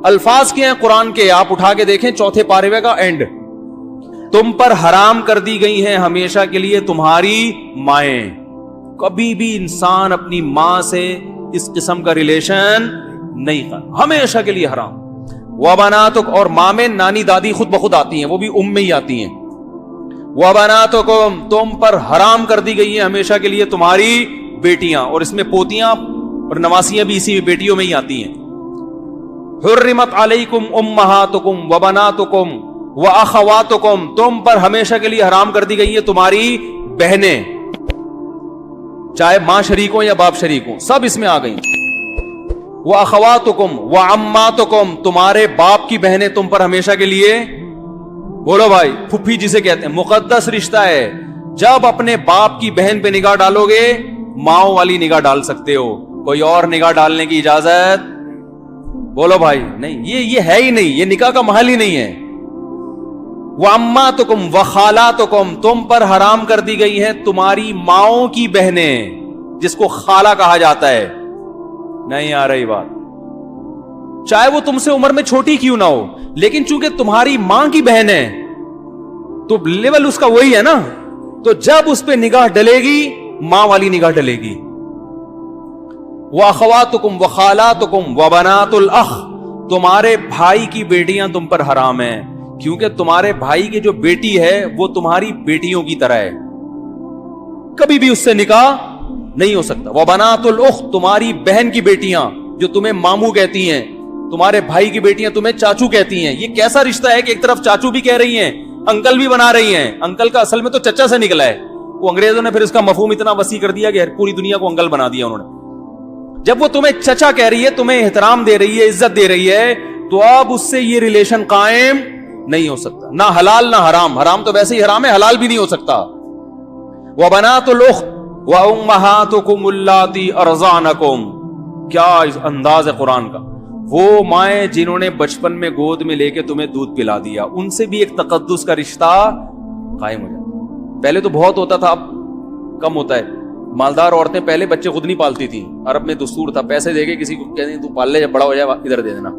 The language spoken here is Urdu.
الفاظ کیا ہیں قرآن کے؟ آپ اٹھا کے دیکھیں چوتھے پارے کا اینڈ، تم پر حرام کر دی گئی ہیں ہمیشہ کے لیے تمہاری مائیں. کبھی بھی انسان اپنی ماں سے اس قسم کا ریلیشن نہیں کر، ہمیشہ کے لیے حرام. وبناتک، اور ماں میں نانی دادی خود بخود آتی ہیں، وہ بھی ام میں ہی آتی ہیں. وبناتکم، تم پر حرام کر دی گئی ہیں ہمیشہ کے لیے تمہاری بیٹیاں، اور اس میں پوتیاں اور نواسیاں بھی اسی بیٹیوں میں ہی آتی ہیں. حرمت علیکم امہاتکم وبناتکم واخواتکم، تم پر ہمیشہ کے لیے حرام کر دی گئی ہیں تمہاری بہنیں، چاہے ماں شریک ہوں یا باپ شریک ہوں، سب اس میں آ گئی. واخواتکم وعماتکم، تمہارے باپ کی بہنیں تم پر ہمیشہ کے لیے، بولو بھائی، پھپھی جسے کہتے ہیں، مقدس رشتہ ہے. جب اپنے باپ کی بہن پہ نگاہ ڈالو گے ماؤں والی نگاہ ڈال سکتے ہو، کوئی اور نگاہ ڈالنے کی اجازت، بولو بھائی، نہیں. یہ ہے ہی نہیں، یہ نکاح کا محل ہی نہیں ہے. وَأَمَّاتُكُمْ وَخَالَاتُكُمْ، تم پر حرام کر دی گئی ہیں تمہاری ماؤں کی بہنیں، جس کو خالہ کہا جاتا ہے. نہیں آ رہی بات؟ چاہے وہ تم سے عمر میں چھوٹی کیوں نہ ہو، لیکن چونکہ تمہاری ماں کی بہن ہے تو لیول اس کا وہی ہے نا، تو جب اس پہ نگاہ ڈلے گی ماں والی نگاہ ڈلے گی. وَأَخَوَاتُكُمْ وَخَالَاتُكُمْ وَبَنَاتُ الْأَخِ، تمہارے بھائی کی بیٹیاں تم پر حرام ہیں، کیونکہ تمہارے بھائی کی جو بیٹی ہے وہ تمہاری بیٹیوں کی طرح ہے، کبھی بھی اس سے نکاح نہیں ہو سکتا. وَبَنَاتُ الْأُخْتِ، تمہاری بہن کی بیٹیاں جو تمہیں ماموں کہتی ہیں، تمہارے بھائی کی بیٹیاں تمہیں چاچو کہتی ہیں. یہ کیسا رشتہ ہے کہ ایک طرف چاچو بھی کہہ رہی ہیں، انکل بھی بنا رہی ہیں؟ انکل کا اصل میں تو چچا سے نکلا ہے، وہ انگریزوں نے پھر اس کا مفہوم اتنا وسیع کر دیا کہ پوری دنیا کو انکل بنا دیا انہوں نے. جب وہ تمہیں چچا کہہ رہی ہے، تمہیں احترام دے رہی ہے، عزت دے رہی ہے، تو اب اس سے یہ ریلیشن قائم نہیں ہو سکتا، نہ حلال نہ حرام. حرام تو ویسے ہی حرام ہے، حلال بھی نہیں ہو سکتا. وَبَنَاتُ الْأُخْتِ وَأُمَّهَاتُكُمُ اللَّاتِي أَرْضَعْنَكُمْ، کیا انداز ہے قرآن کا. وہ مائیں جنہوں نے بچپن میں گود میں لے کے تمہیں دودھ پلا دیا، ان سے بھی ایک تقدس کا رشتہ قائم ہو جاتا. پہلے تو بہت ہوتا تھا، اب کم ہوتا ہے. مالدار عورتیں پہلے بچے خود نہیں پالتی تھی، عرب میں دستور تھا، پیسے دے کے کسی کو کہتے ہیں تو پال لے، جب بڑا ہو جائے ادھر دے دینا.